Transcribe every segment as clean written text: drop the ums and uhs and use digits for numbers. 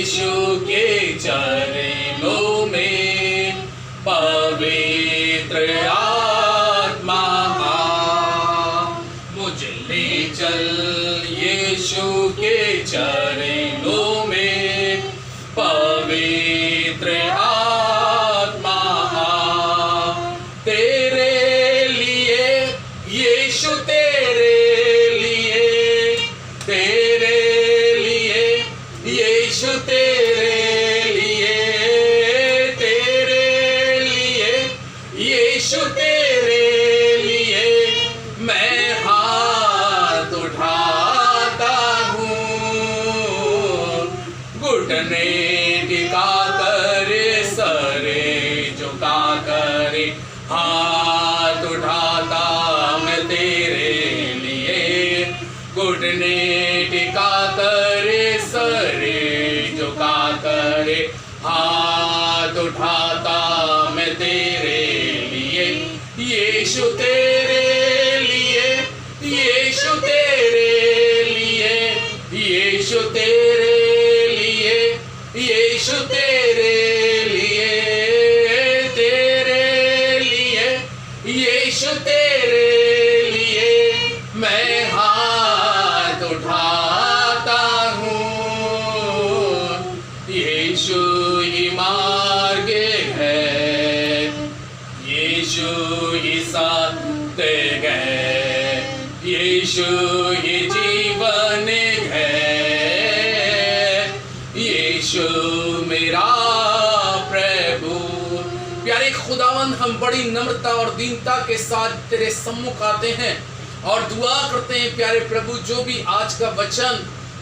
यीशु के चरणों में पवित्र आत्मा आ, मुझे ले चल यीशु के चरणों में पवित्र आत्मा आ, तेरे लिए यीशु तेरे लिए यीशु तेरे लिए यीशु तेरे लिए मैं हाथ उठाता हूँ, घुटने टिका कर सरे झुका कर हाथ उठाता मैं तेरे लिए, घुटने टिका कर सरे झुका कर हाथ उठाता मैं तेरे लिए, यीशु तेरे लिए यीशु तेरे लिए यीशु तेरे लिए यीशु तेरे लिए यीशु तेरे लिए मैं हाथ उठाता हूँ, यीशु ही मार्ग है, यीशु ही सत्य है, यीशु ही जीवन है, यीशु मेरा प्रभु। प्यारे खुदावंद, हम बड़ी नम्रता और दीनता के साथ तेरे सम्मुख आते हैं और दुआ करते हैं प्यारे प्रभु, जो भी आज का वचन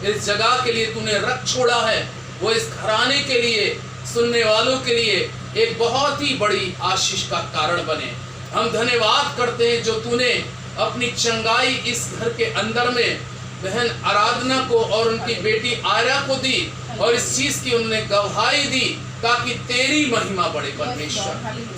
इस जगह के लिए तूने रख छोड़ा है वो इस घराने के लिए, सुनने वालों के लिए एक बहुत ही बड़ी आशीष का कारण बने। हम धन्यवाद करते हैं जो तूने अपनी चंगाई इस घर के अंदर में बहन आराधना को और उनकी बेटी आयरा को दी और इस चीज की उन्होंने गवाही दी ताकि तेरी महिमा बढ़े। परमेश्वर,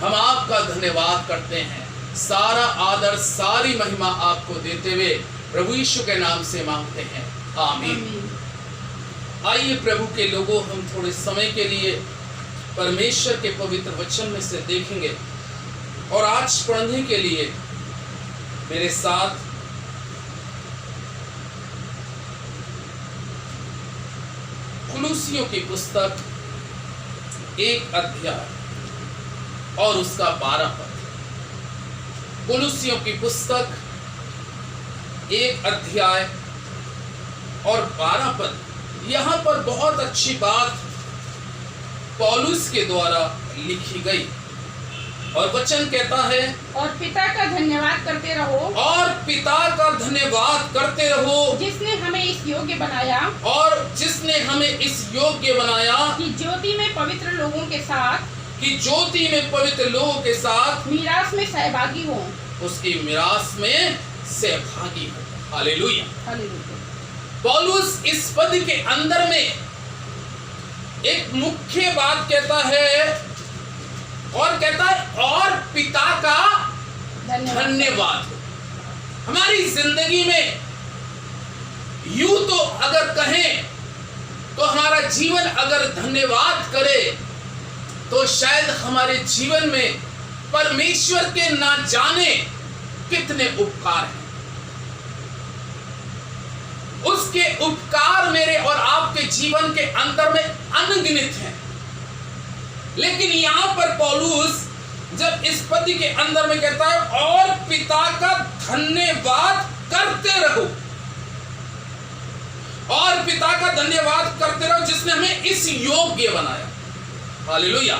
हम आपका धन्यवाद करते हैं, सारा आदर सारी महिमा आपको देते हुए प्रभु यीशु के नाम से मांगते हैं, आमीन। आइए प्रभु के लोगों, हम थोड़े समय के लिए परमेश्वर के पवित्र वचन में से देखेंगे और आज पढ़ने के लिए मेरे साथ कुलुसियों की पुस्तक 1 अध्याय और उसका 12 पद। कुलुसियों की पुस्तक 1 अध्याय और 12 पद। यहाँ पर बहुत अच्छी बात पौलुस के द्वारा लिखी गई और वचन कहता है, और पिता का धन्यवाद करते रहो, और पिता का धन्यवाद करते रहो, जिसने हमें इस योग्य बनाया, और जिसने हमें इस योग्य बनाया कि ज्योति में पवित्र लोगों के साथ, कि ज्योति में पवित्र लोगों के साथ मीरास में सहभागी हो, उसकी मीरास में सहभागी हो। हालेलुया। हालेलुया। पौलुस इस पद के अंदर में एक मुख्य बात कहता है और कहता है, और पिता का धन्यवाद। हमारी जिंदगी में यूं तो अगर कहें तो हमारा जीवन अगर धन्यवाद करे तो शायद हमारे जीवन में परमेश्वर के ना जाने कितने उपकार हैं। उसके उपकार मेरे और आपके जीवन के अंदर में अनगिनत हैं। लेकिन यहां पर पौलुस जब इस पद के अंदर में कहता है, और पिता का धन्यवाद करते रहो, और पिता का धन्यवाद करते रहो जिसने हमें इस योग्य बनाया। हालेलुया।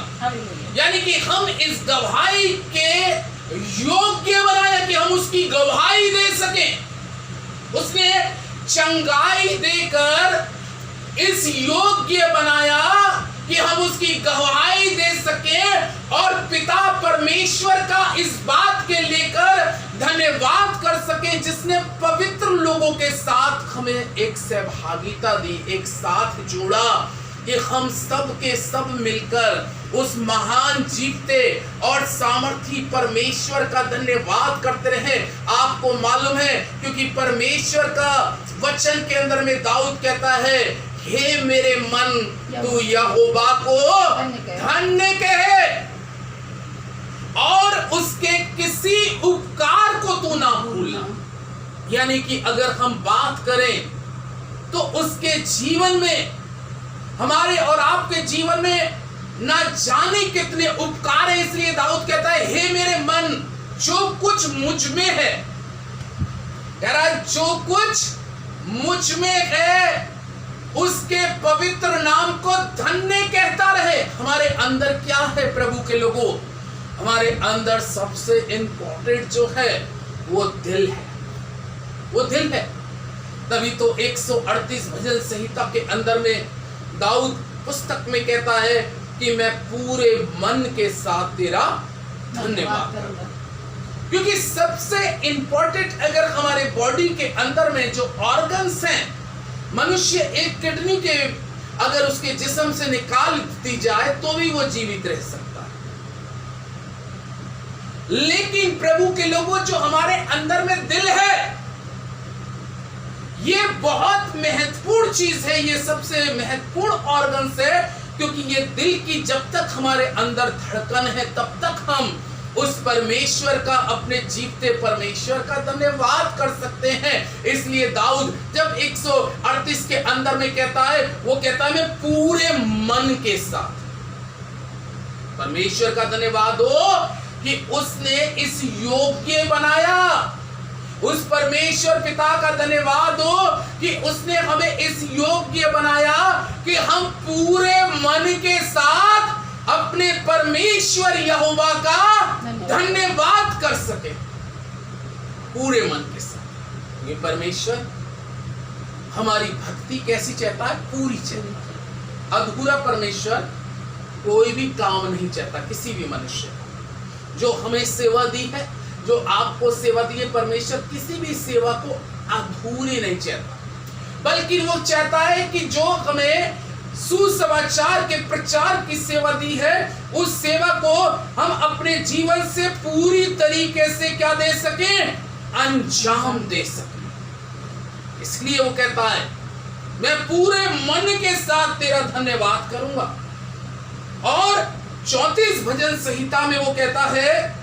यानी कि हम इस गवाही के योग्य बनाया कि हम उसकी गवाही दे सकें। उसने चंगाई देकर इस योग्य बनाया कि हम उसकी गवाही दे सकें और पिता परमेश्वर का इस बात के लेकर धन्यवाद कर सकें जिसने पवित्र लोगों के साथ हमें एक सहभागिता दी, एक साथ जोड़ा कि हम सब के सब मिलकर उस महान जीवते और सामर्थी परमेश्वर का धन्यवाद करते रहे। आपको मालूम है, क्योंकि परमेश्वर का वचन के अंदर में दाऊद कहता है, हे मेरे मन तू यहोवा को धन्य कहे और उसके किसी उपकार को तू ना भूलना। यानी कि अगर हम बात करें तो उसके जीवन में, हमारे और आपके जीवन में ना जाने कितने उपकार है। इसलिए दाऊद कहता है, हे मेरे मन जो कुछ मुझ में है, कह रहा है जो कुछ मुझ में है उसके पवित्र नाम को धन्य कहता रहे। हमारे अंदर क्या है प्रभु के लोगों? हमारे अंदर सबसे इंपॉर्टेंट जो है वो दिल है, वो दिल है। तभी तो 138 भजन संहिता के अंदर में दाऊद पुस्तक में कहता है कि मैं पूरे मन के साथ तेरा धन्यवाद करूंगा। क्योंकि सबसे इंपॉर्टेंट अगर हमारे बॉडी के अंदर में जो ऑर्गन्स हैं, मनुष्य एक किडनी के अगर उसके जिस्म से निकाल दी जाए तो भी वो जीवित रह सकता है। लेकिन प्रभु के लोगों, जो हमारे अंदर में दिल है, ये बहुत महत्वपूर्ण चीज है, ये सबसे महत्वपूर्ण ऑर्गन्स है। क्योंकि ये दिल की जब तक हमारे अंदर धड़कन है तब तक हम उस परमेश्वर का, अपने जीवते परमेश्वर का धन्यवाद कर सकते हैं। इसलिए दाऊद जब 138 के अंदर में कहता है, वो कहता है मैं पूरे मन के साथ परमेश्वर का धन्यवाद हो कि उसने इस योग्य बनाया। उस परमेश्वर पिता का धन्यवाद हो कि उसने हमें इस योग्य बनाया कि हम पूरे मन के साथ अपने परमेश्वर यहोवा का धन्यवाद कर सके, पूरे मन के साथ। ये परमेश्वर हमारी भक्ति कैसी चाहता है? पूरी चाहता है। अधूरा परमेश्वर कोई भी काम नहीं चाहता किसी भी मनुष्य को। जो हमें सेवा दी है, जो आपको सेवा दी है, परमेश्वर किसी भी सेवा को अधूरी नहीं चाहता, बल्कि वो चाहता है कि जो हमें सुसमाचार के प्रचार की सेवा दी है, उस सेवा को हम अपने जीवन से पूरी तरीके से क्या दे सकें? अंजाम दे सकें। इसलिए वो कहता है मैं पूरे मन के साथ तेरा धन्यवाद करूंगा। और 34 भजन संहिता में वो कहता है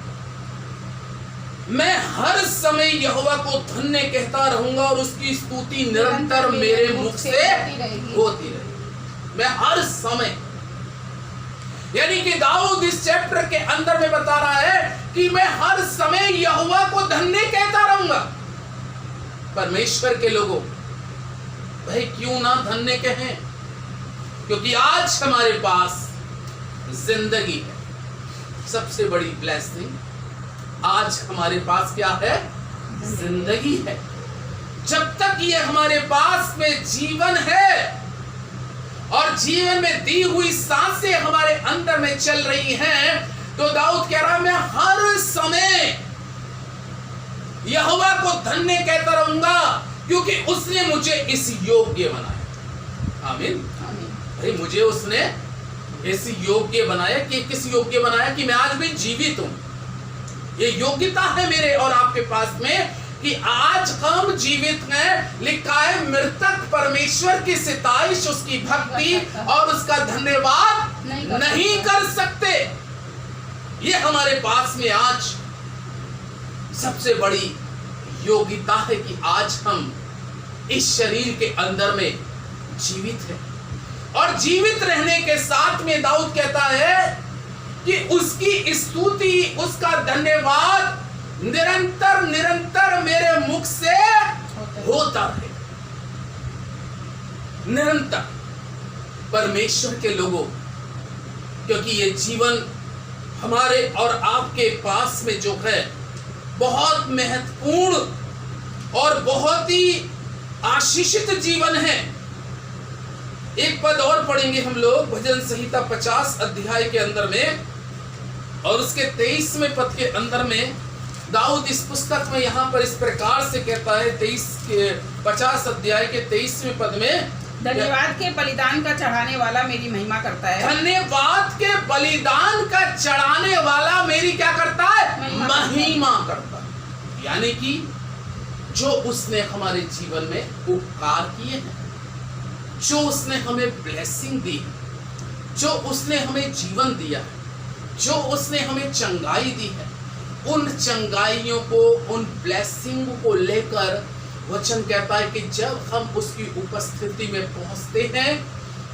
मैं हर समय यहोवा को धन्य कहता रहूंगा और उसकी स्तुति निरंतर मेरे मुख से होती रहेगी। मैं हर समय, यानी कि दाऊद इस चैप्टर के अंदर में बता रहा है कि मैं हर समय यहोवा को धन्य कहता रहूंगा। परमेश्वर के लोगों, भाई क्यों ना धन्य कहें? क्योंकि आज हमारे पास जिंदगी है, सबसे बड़ी ब्लेसिंग। आज हमारे पास क्या है? जिंदगी है। जब तक ये हमारे पास में जीवन है और जीवन में दी हुई सांसें हमारे अंदर में चल रही हैं, तो दाऊद कह रहा है मैं हर समय यहोवा को धन्य कहता रहूंगा क्योंकि उसने मुझे इस योग्य बनाया। आमीन। भाई मुझे उसने इस योग्य बनाया। कि किस योग्य बनाया? कि मैं आज भी जीवित हूं। ये योग्यता है मेरे और आपके पास में कि आज हम जीवित हैं। लिखा है मृतक परमेश्वर की सिताइश, उसकी भक्ति और उसका धन्यवाद नहीं कर सकते। ये हमारे पास में आज सबसे बड़ी योग्यता है कि आज हम इस शरीर के अंदर में जीवित हैं। और जीवित रहने के साथ में दाऊद कहता है कि उसकी स्तुति, उसका धन्यवाद निरंतर निरंतर मेरे मुख से होता रहे। निरंतर परमेश्वर के लोगों, क्योंकि ये जीवन हमारे और आपके पास में जो है बहुत महत्वपूर्ण और बहुत ही आशीषित जीवन है। एक पद और पढ़ेंगे हम लोग भजन संहिता 50 अध्याय के अंदर में, और उसके 23वें पद के अंदर में दाऊद इस पुस्तक में यहाँ पर इस प्रकार से कहता है, 50 अध्याय के 23वें पद में, धन्यवाद के बलिदान का चढ़ाने वाला मेरी महिमा करता है। धन्यवाद के बलिदान का चढ़ाने वाला मेरी क्या करता है? महिमा करता है। यानी कि जो उसने हमारे जीवन में उपकार किए हैं, जो उसने हमें ब्लेसिंग दी है, जो उसने हमें जीवन दिया है, जो उसने हमें चंगाई दी है, उन चंगाइयों को, उन ब्लेसिंग को लेकर वचन कहता है कि जब हम उसकी उपस्थिति में पहुंचते हैं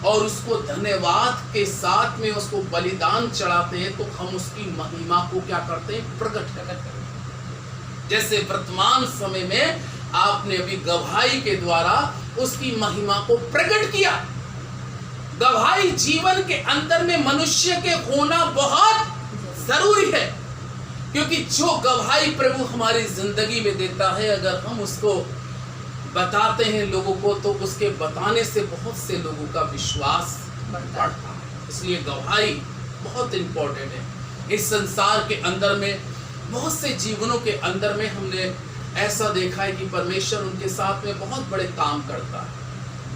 और उसको धन्यवाद के साथ में उसको बलिदान चढ़ाते हैं, तो हम उसकी महिमा को क्या करते हैं? प्रकट करते हैं। जैसे वर्तमान समय में आपने अभी गवाही के द्वारा उसकी महिमा को प्रकट किया। गवाही जीवन के अंदर में मनुष्य के होना बहुत जरूरी है, क्योंकि जो गवाही प्रभु हमारी जिंदगी में देता है, अगर हम उसको बताते हैं लोगों को, तो उसके बताने से बहुत से लोगों का विश्वास बढ़ता है। इसलिए गवाही बहुत इंपॉर्टेंट है। इस संसार के अंदर में बहुत से जीवनों के अंदर में हमने ऐसा देखा है कि परमेश्वर उनके साथ में बहुत बड़े काम करता है,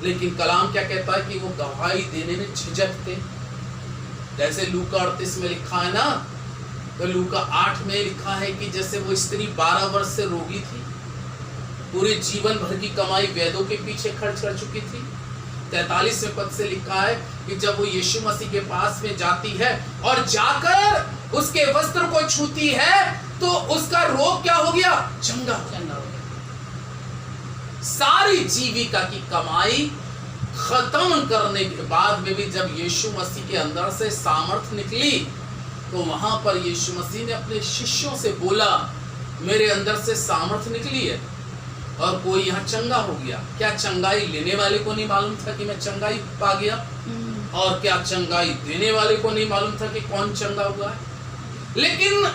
लेकिन कलाम क्या कहता है कि वो गवाही देने में झिझकते। जैसे लूका 38 में लिखा है ना, तो लूका 8 में लिखा है कि जैसे वो स्त्री 12 वर्ष से रोगी थी, पूरे जीवन भर की कमाई वेदों के पीछे खर्च कर चुकी थी। 43वें पद से लिखा है कि जब वो यीशु मसीह के पास में जाती है और जाकर उसके वस्त्र को छूती है, तो उसका रोग क्या हो गया? चंगा हो गया। सारी जीविका की कमाई खत्म करने के बाद में भी जब यीशु मसीह के अंदर से सामर्थ्य निकली, तो वहां पर यीशु मसीह ने अपने शिष्यों से बोला, मेरे अंदर से सामर्थ्य निकली है और कोई यहाँ चंगा हो गया। क्या चंगाई लेने वाले को नहीं मालूम था कि मैं चंगाई पा गया? और क्या चंगाई देने वाले को नहीं मालूम था कि कौन चंगा हुआ है? लेकिन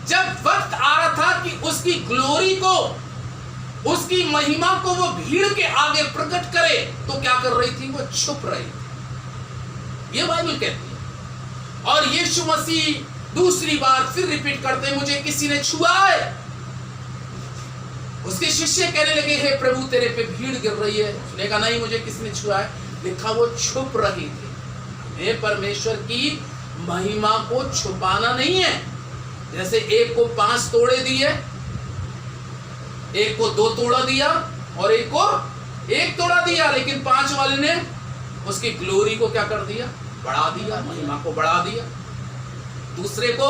जब वक्त आ रहा था कि उसकी ग्लोरी को, उसकी महिमा को वो भीड़ के आगे प्रकट करे, तो क्या कर रही थी? वो छुप रही थी। ये बाइबल कहती है। और यीशु मसीह दूसरी बार फिर रिपीट करते, मुझे किसी ने छुआ है। उसके शिष्य कहने लगे, हे प्रभु तेरे पे भीड़ गिर रही है। उसने कहा नहीं, मुझे किसने छुआ है। लिखा वो छुप रही थी। हमें परमेश्वर की महिमा को छुपाना नहीं है। जैसे एक को 5 तोड़े दिए, एक को 2 तोड़ा दिया और एक को 1 तोड़ा दिया, लेकिन 5 वाले ने उसकी ग्लोरी को क्या कर दिया? बढ़ा दिया, महिमा को बढ़ा दिया। दूसरे को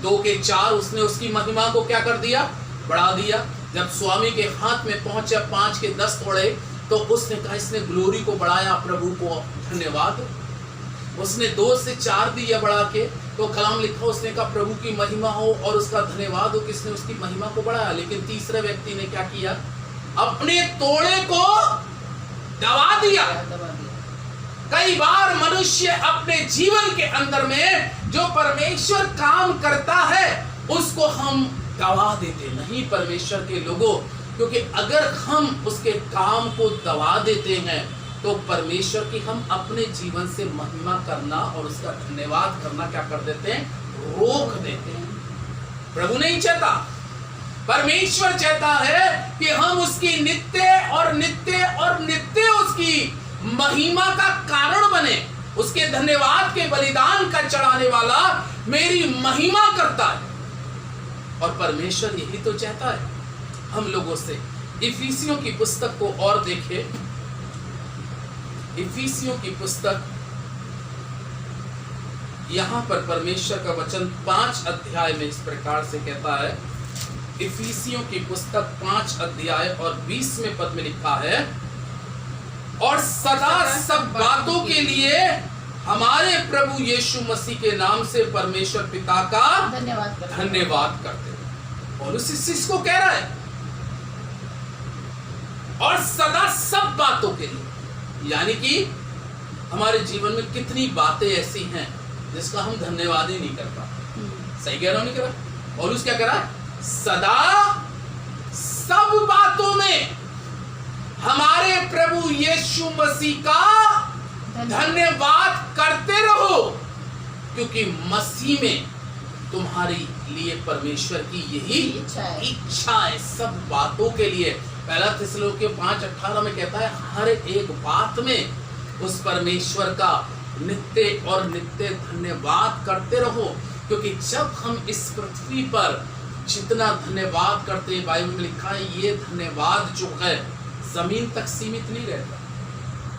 2 के 4 उसने उसकी महिमा को क्या कर दिया? बढ़ा दिया। जब स्वामी के हाथ में पहुंचे 5 के 10 तोड़े, तो उसने कहा इसने ग्लोरी को बढ़ाया, प्रभु को धन्यवाद। उसने 2 से 4 दिया बढ़ा के, तो कलाम लिखा, उसने कहा प्रभु की महिमा हो और उसका धन्यवाद हो, किसने उसकी महिमा को बढ़ाया। लेकिन तीसरे व्यक्ति ने क्या किया? अपने तोड़े को दबा दिया। कई बार मनुष्य अपने जीवन के अंदर में जो परमेश्वर काम करता है उसको हम दबा देते नहीं, परमेश्वर के लोगों, क्योंकि अगर हम उसके काम को दबा देते हैं तो परमेश्वर की हम अपने जीवन से महिमा करना और उसका धन्यवाद करना क्या कर देते हैं? रोक देते हैं। प्रभु नहीं चाहता, परमेश्वर चाहता है कि हम उसकी नित्य और नित्य और नित्य उसकी महिमा का कारण बने। उसके धन्यवाद के बलिदान का चढ़ाने वाला मेरी महिमा करता है, और परमेश्वर यही तो चाहता है हम लोगों से। इफिसियों की पुस्तक को और देखें। इफिसियों की पुस्तक, यहां पर परमेश्वर का वचन 5 अध्याय में इस प्रकार से कहता है। इफिसियों की पुस्तक 5 अध्याय और 20वें पद में लिखा है, और सदा सब बातों के लिए हमारे प्रभु यीशु मसीह के नाम से परमेश्वर पिता का धन्यवाद करते हैं। और उस चीज को कह रहा है, और सदा सब बातों के लिए, यानी कि हमारे जीवन में कितनी बातें ऐसी हैं जिसका हम धन्यवाद ही नहीं कर पाते। सही कह रहा हूं, नहीं कह रहा? और उस क्या कह रहा है? सदा सब बातों में हमारे प्रभु यीशु मसीह का धन्यवाद करते रहो, क्योंकि मसीह में तुम्हारे लिए परमेश्वर की यही इच्छा है सब बातों के लिए। पहला थिस्सलुनीके 5:18 में कहता है, हर एक बात में उस परमेश्वर का नित्य और नित्य धन्यवाद करते रहो, क्योंकि जब हम इस पृथ्वी पर जितना धन्यवाद करते हैं, बाइबल में लिखा है ये धन्यवाद जो है जमीन तक सीमित नहीं रहता।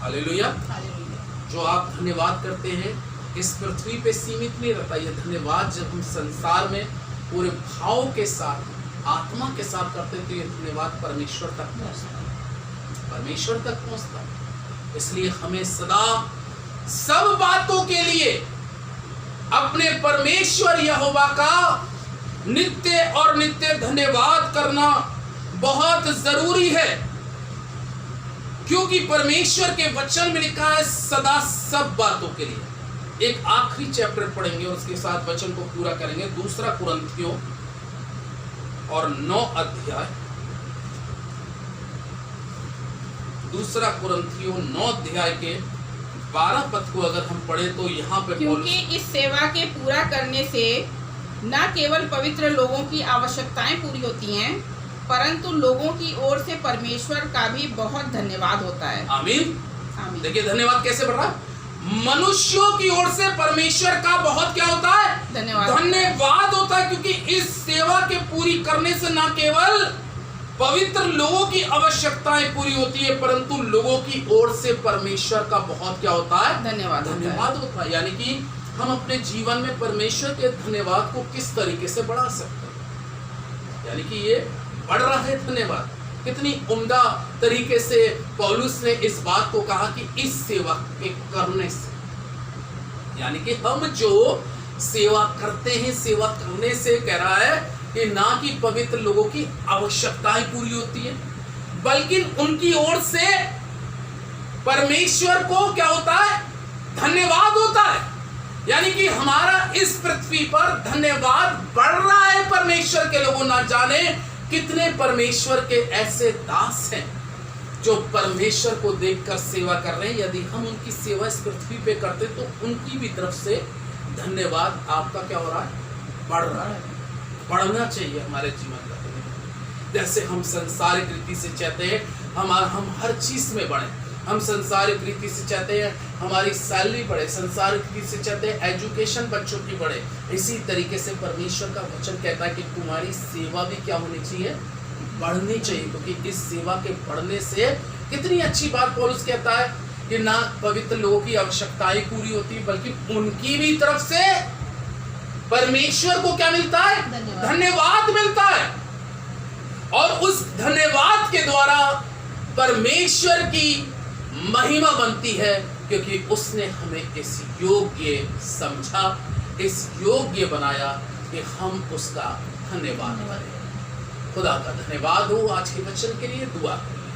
हालेलुया। हालेलुया। जो आप धन्यवाद करते हैं इस पृथ्वी पे सीमित नहीं रहता। ये धन्यवाद जब हम संसार में पूरे भाव के साथ आत्मा के साथ करते हैं तो ये धन्यवाद परमेश्वर तक पहुंचता है, परमेश्वर तक पहुंचता है। इसलिए हमें सदा सब बातों के लिए अपने परमेश्वर यहोवा का नित्य और नित्य धन्यवाद करना बहुत जरूरी है, क्योंकि परमेश्वर के वचन में लिखा है सदा सब बातों के लिए। एक आखिरी चैप्टर पढ़ेंगे और उसके साथ वचन को पूरा करेंगे। 2 कुरिन्थियों और 9 अध्याय, 2 कुरिन्थियों 9 अध्याय के 12 पद को अगर हम पढ़े तो यहाँ पे क्योंकि इस सेवा के पूरा करने से न केवल पवित्र लोगों की आवश्यकताएं पूरी होती हैं, परंतु लोगों की ओर से परमेश्वर का भी बहुत धन्यवाद होता है। आमीन। आमीन। देखिए धन्यवाद कैसे बढ़ रहा है। मनुष्यों की ओर से परमेश्वर का बहुत क्या होता है, धन्यवाद होता है, क्योंकि इस सेवा के पूरी करने से न केवल पवित्र लोगों की आवश्यकताएं पूरी होती है, परंतु लोगों की ओर से परमेश्वर का बहुत क्या होता है, धन्यवाद होता है। यानी कि हम अपने जीवन में परमेश्वर के धन्यवाद को किस तरीके से बढ़ा सकते हैं, यानी कि ये बढ़ रहा है धन्यवाद। कितनी उम्दा तरीके से पौलुस ने इस बात को कहा कि इस सेवा के करने से, यानी कि हम जो सेवा करते हैं, सेवा करने से कह रहा है कि ना कि पवित्र लोगों की आवश्यकताएं पूरी होती है, बल्कि उनकी ओर से परमेश्वर को क्या होता है, धन्यवाद होता है। यानी कि हमारा इस पृथ्वी पर धन्यवाद बढ़ रहा है परमेश्वर के लोगों। ना जाने कितने परमेश्वर के ऐसे दास हैं जो परमेश्वर को देखकर सेवा कर रहे हैं। यदि हम उनकी सेवा इस पृथ्वी पे करते तो उनकी भी तरफ से धन्यवाद आपका क्या हो रहा है, बढ़ रहा है, बढ़ना चाहिए हमारे जीवन का। जैसे हम संसारिक रीति से चाहते हैं हम हर चीज में बढ़े, हम संसारिक रीति से चाहते हैं हमारी सैलरी बढ़े, संसारिक रीति से चाहते हैं एजुकेशन बच्चों की बढ़े। इसी तरीके से परमेश्वर का वचन कहता है कि तुम्हारी सेवा भी क्या होनी चाहिए, बढ़नी चाहिए, क्योंकि इस सेवा के बढ़ने से कितनी अच्छी बात पौलुस कहता है कि ना पवित्र लोगों की आवश्यकताएं पूरी होती बल्कि उनकी भी तरफ से परमेश्वर को क्या मिलता है, धन्यवाद मिलता है। और उस धन्यवाद के द्वारा परमेश्वर की महिमा बनती है, क्योंकि उसने हमें इस योग्य समझा, इस योग्य बनाया कि हम उसका धन्यवाद करें। खुदा का धन्यवाद हो। आज के वचन के लिए दुआ करें।